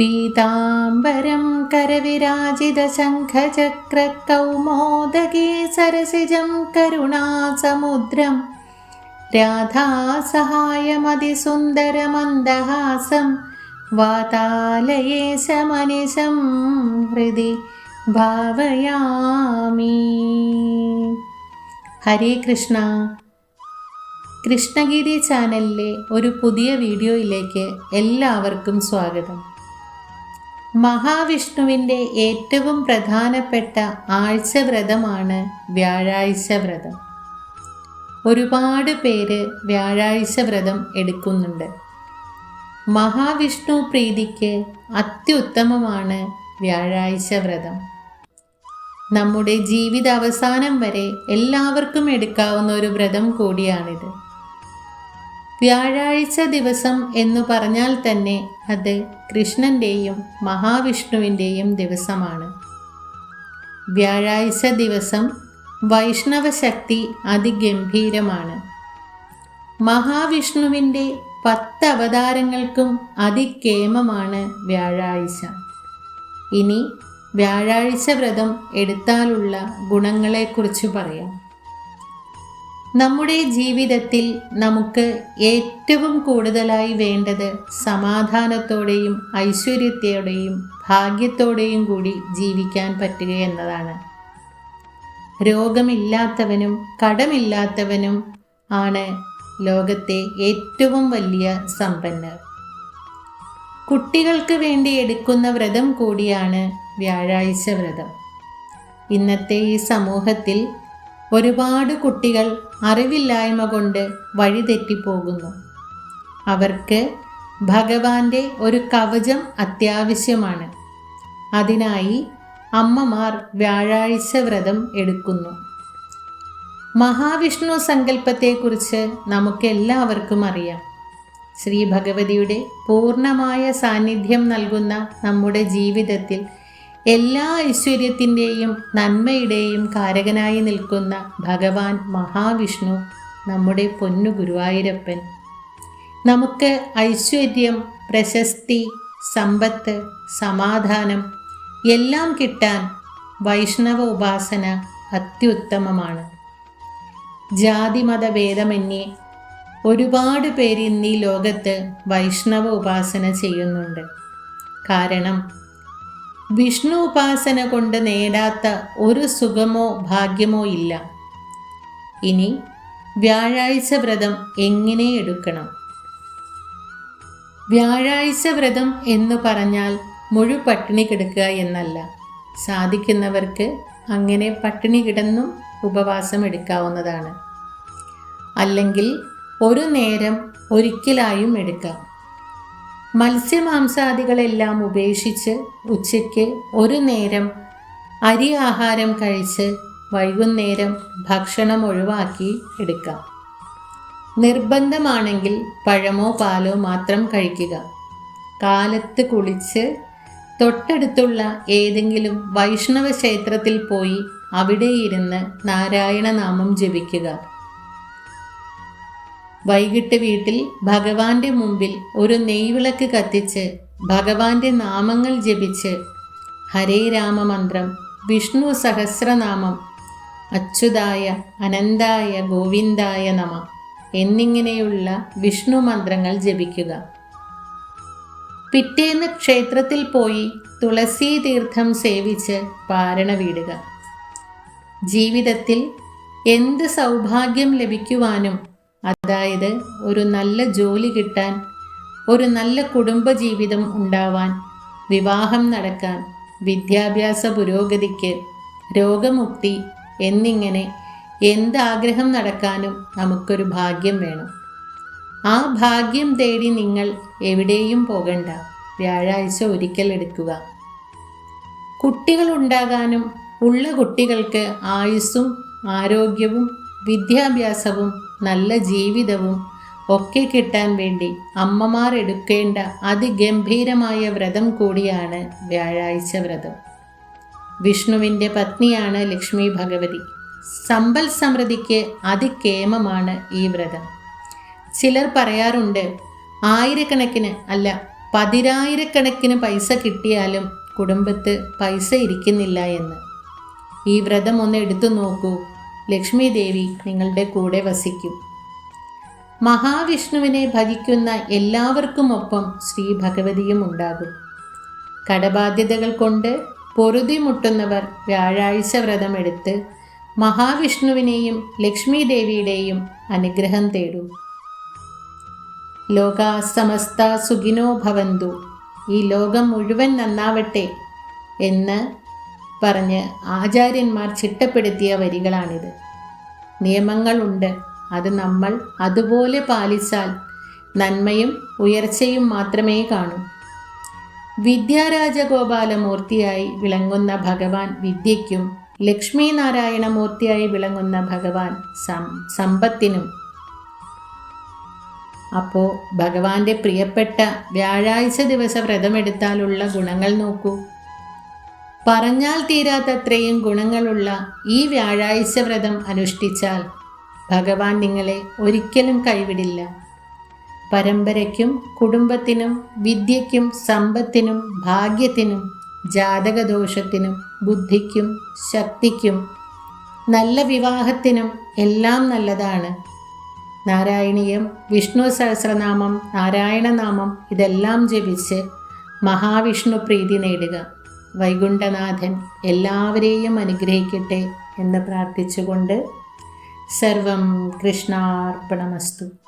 പീതാംബരം കരവിരാജിതശംഖചക്രകൗമോദഗീ സരസിജം കരുണാസമുദ്രം രാധാസഹായമതിസുന്ദരമന്ദഹാസം വാതാലയേശമനിശം ഹൃദി ഭാവയാമി. ഹരേ കൃഷ്ണ. കൃഷ്ണഗീതി ചാനലിലെ ഒരു പുതിയ വീഡിയോയിലേക്ക് എല്ലാവർക്കും സ്വാഗതം. മഹാവിഷ്ണുവിൻ്റെ ഏറ്റവും പ്രധാനപ്പെട്ട ആഴ്ചവ്രതമാണ് വ്യാഴാഴ്ച വ്രതം. ഒരുപാട് പേര് വ്യാഴാഴ്ച വ്രതം എടുക്കുന്നുണ്ട്. മഹാവിഷ്ണു പ്രീതിക്ക് അത്യുത്തമമാണ് വ്യാഴാഴ്ച വ്രതം. നമ്മുടെ ജീവിത അവസാനം വരെ എല്ലാവർക്കും എടുക്കാവുന്ന ഒരു വ്രതം കൂടിയാണിത്. വ്യാഴാഴ്ച ദിവസം എന്ന് പറഞ്ഞാൽ തന്നെ അത് കൃഷ്ണൻ്റെയും മഹാവിഷ്ണുവിൻ്റെയും ദിവസമാണ്. വ്യാഴാഴ്ച ദിവസം വൈഷ്ണവ ശക്തി അതിഗംഭീരമാണ്. മഹാവിഷ്ണുവിൻ്റെ 10 അവതാരങ്ങൾക്കും അതികേമമാണ് വ്യാഴാഴ്ച. ഇനി വ്യാഴാഴ്ച വ്രതം എടുത്താലുള്ള ഗുണങ്ങളെക്കുറിച്ച് പറയാം. നമ്മുടെ ജീവിതത്തിൽ നമുക്ക് ഏറ്റവും കൂടുതലായി വേണ്ടത് സമാധാനത്തോടെയും ഐശ്വര്യത്തോടെയും ഭാഗ്യത്തോടെയും കൂടി ജീവിക്കാൻ പറ്റുക എന്നതാണ്. രോഗമില്ലാത്തവനും കടമില്ലാത്തവനും ആണ് ലോകത്തെ ഏറ്റവും വലിയ സമ്പന്നർ. കുട്ടികൾക്ക് വേണ്ടി എടുക്കുന്ന വ്രതം കൂടിയാണ് വ്യാഴാഴ്ച വ്രതം. ഇന്നത്തെ ഈ സമൂഹത്തിൽ ഒരുപാട് കുട്ടികൾ അറിവില്ലായ്മ കൊണ്ട് വഴിതെറ്റിപ്പോകുന്നു. അവർക്ക് ഭഗവാന്റെ ഒരു കവചം അത്യാവശ്യമാണ്. അതിനായി അമ്മമാർ വ്യാഴാഴ്ച വ്രതം എടുക്കുന്നു. മഹാവിഷ്ണു സങ്കല്പത്തെക്കുറിച്ച് നമുക്കെല്ലാവർക്കും അറിയാം. ശ്രീ ഭഗവതിയുടെ പൂർണ്ണമായ സാന്നിധ്യം നൽകുന്ന നമ്മുടെ ജീവിതത്തിൽ എല്ലാ ഐശ്വര്യത്തിൻ്റെയും നന്മയുടെയും കാരകനായി നിൽക്കുന്ന ഭഗവാൻ മഹാവിഷ്ണു നമ്മുടെ പൊന്നു ഗുരുവായൂരപ്പൻ. നമുക്ക് ഐശ്വര്യം, പ്രശസ്തി, സമ്പത്ത്, സമാധാനം എല്ലാം കിട്ടാൻ വൈഷ്ണവ ഉപാസന അത്യുത്തമമാണ്. ജാതിമത ഭേദമന്യേ ഒരുപാട് പേര് ഇന്ന് ഈ ലോകത്ത് വൈഷ്ണവ ഉപാസന ചെയ്യുന്നുണ്ട്. കാരണം വിഷ്ണു ഉപാസന കൊണ്ട് നേടാത്ത ഒരു സുഖമോ ഭാഗ്യമോ ഇല്ല. ഇനി വ്യാഴാഴ്ച വ്രതം എങ്ങനെ എടുക്കണം? വ്യാഴാഴ്ച വ്രതം എന്ന് പറഞ്ഞാൽ പട്ടിണി കിടക്കുക എന്നല്ല. സാധിക്കുന്നവർക്ക് അങ്ങനെ പട്ടിണി കിടന്നും ഉപവാസം എടുക്കാവുന്നതാണ്. അല്ലെങ്കിൽ ഒരു നേരം ഒരിക്കലായും എടുക്കാം. മത്സ്യമാംസാദികളെല്ലാം ഉപേക്ഷിച്ച് ഉച്ചയ്ക്ക് ഒരു നേരം അരി ആഹാരം കഴിച്ച് വൈകുന്നേരം ഭക്ഷണം ഒഴിവാക്കി എടുക്കാം. നിർബന്ധമാണെങ്കിൽ പഴമോ പാലോ മാത്രം കഴിക്കുക. കാലത്ത് കുളിച്ച് തൊട്ടടുത്തുള്ള ഏതെങ്കിലും വൈഷ്ണവ ക്ഷേത്രത്തിൽ പോയി അവിടെ ഇരുന്ന് നാരായണ നാമം ജപിക്കുക. വൈകിട്ട് വീട്ടിൽ ഭഗവാന്റെ മുമ്പിൽ ഒരു നെയ്വിളക്ക് കത്തിച്ച് ഭഗവാന്റെ നാമങ്ങൾ ജപിച്ച് ഹരേ രാമ മന്ത്രം, വിഷ്ണു സഹസ്രനാമം, അച്യുതായ അനന്തായ ഗോവിന്ദായ നമ എന്നിങ്ങനെയുള്ള വിഷ്ണു മന്ത്രങ്ങൾ ജപിക്കുക. പിറ്റേന്ന് ക്ഷേത്രത്തിൽ പോയി തുളസി തീർത്ഥം സേവിച്ച് പാരണ വീടുക. ജീവിതത്തിൽ എന്ത് സൗഭാഗ്യം ലഭിക്കുവാനും, അതായത് ഒരു നല്ല ജോലി കിട്ടാൻ, ഒരു നല്ല കുടുംബജീവിതം ഉണ്ടാവാൻ, വിവാഹം നടക്കാൻ, വിദ്യാഭ്യാസ പുരോഗതിക്ക്, രോഗമുക്തി എന്നിങ്ങനെ എന്താഗ്രഹം നടക്കാനും നമുക്കൊരു ഭാഗ്യം വേണം. ആ ഭാഗ്യം തേടി നിങ്ങൾ എവിടെയും പോകണ്ട. വ്യാഴാഴ്ച ഒരിക്കൽ എടുക്കുക. കുട്ടികൾ ഉണ്ടാകാനും ഉള്ള കുട്ടികൾക്ക് ആയുസ്സും ആരോഗ്യവും വിദ്യാഭ്യാസവും നല്ല ജീവിതവും ഒക്കെ കിട്ടാൻ വേണ്ടി അമ്മമാർ എടുക്കേണ്ട അതിഗംഭീരമായ വ്രതം കൂടിയാണ് വ്യാഴാഴ്ച വ്രതം. വിഷ്ണുവിൻ്റെ പത്നിയാണ് ലക്ഷ്മി ഭഗവതി. സമ്പൽ സമൃദ്ധിക്ക് അതികേമമാണ് ഈ വ്രതം. ചിലർ പറയാറുണ്ട്, ആയിരക്കണക്കിന് അല്ല പതിനായിരക്കണക്കിന് പൈസ കിട്ടിയാലും കുടുംബത്ത് പൈസ ഇരിക്കുന്നില്ല എന്ന്. ഈ വ്രതം ഒന്ന് എടുത്തു നോക്കൂ. ലക്ഷ്മി ദേവി നിങ്ങളുടെ കൂടെ വസിക്കും. മഹാവിഷ്ണുവിനെ ഭജിക്കുന്ന എല്ലാവർക്കുമൊപ്പം ശ്രീ ഭഗവതിയും ഉണ്ടാകും. കടബാധ്യതകൾ കൊണ്ട് പൊറുതിമുട്ടുന്നവർ വ്യാഴാഴ്ച വ്രതമെടുത്ത് മഹാവിഷ്ണുവിനെയും ലക്ഷ്മി ദേവിയുടെയും അനുഗ്രഹം തേടും. ലോകാ സമസ്ത സുഖിനോ ഭവന്തു, ഈ ലോകം മുഴുവൻ നന്നാവട്ടെ എന്ന് പറഞ്ഞ് ആചാര്യന്മാർ ചിട്ടപ്പെടുത്തിയ വരികളാണിത്. നിയമങ്ങളുണ്ട്, അത് നമ്മൾ അതുപോലെ പാലിച്ചാൽ നന്മയും ഉയർച്ചയും മാത്രമേ കാണൂ. വിദ്യാരാജഗോപാലമൂർത്തിയായി വിളങ്ങുന്ന ഭഗവാൻ വിദ്യയ്ക്കും ലക്ഷ്മി നാരായണ മൂർത്തിയായി വിളങ്ങുന്ന ഭഗവാൻ സമ്പത്തിനും. അപ്പോൾ ഭഗവാന്റെ പ്രിയപ്പെട്ട വ്യാഴാഴ്ച ദിവസം വ്രതമെടുത്താലുള്ള ഗുണങ്ങൾ നോക്കൂ. പറഞ്ഞാൽ തീരാത്തത്രയും ഗുണങ്ങളുള്ള ഈ വ്യാഴാഴ്ച വ്രതം അനുഷ്ഠിച്ചാൽ ഭഗവാൻ നിങ്ങളെ ഒരിക്കലും കൈവിടില്ല. പരമ്പരയ്ക്കും കുടുംബത്തിനും വിദ്യയ്ക്കും സമ്പത്തിനും ഭാഗ്യത്തിനും ജാതകദോഷത്തിനും ബുദ്ധിക്കും ശക്തിക്കും നല്ല വിവാഹത്തിനും എല്ലാം നല്ലതാണ്. നാരായണീയം, വിഷ്ണു സഹസ്രനാമം, നാരായണനാമം ഇതെല്ലാം ജപിച്ച് മഹാവിഷ്ണു പ്രീതി നേടുക. വൈകുണ്ഠനാഥൻ എല്ലാവരെയും അനുഗ്രഹിക്കട്ടെ എന്ന് പ്രാർത്ഥിച്ചുകൊണ്ട് സർവം കൃഷ്ണാർപ്പണമസ്തു.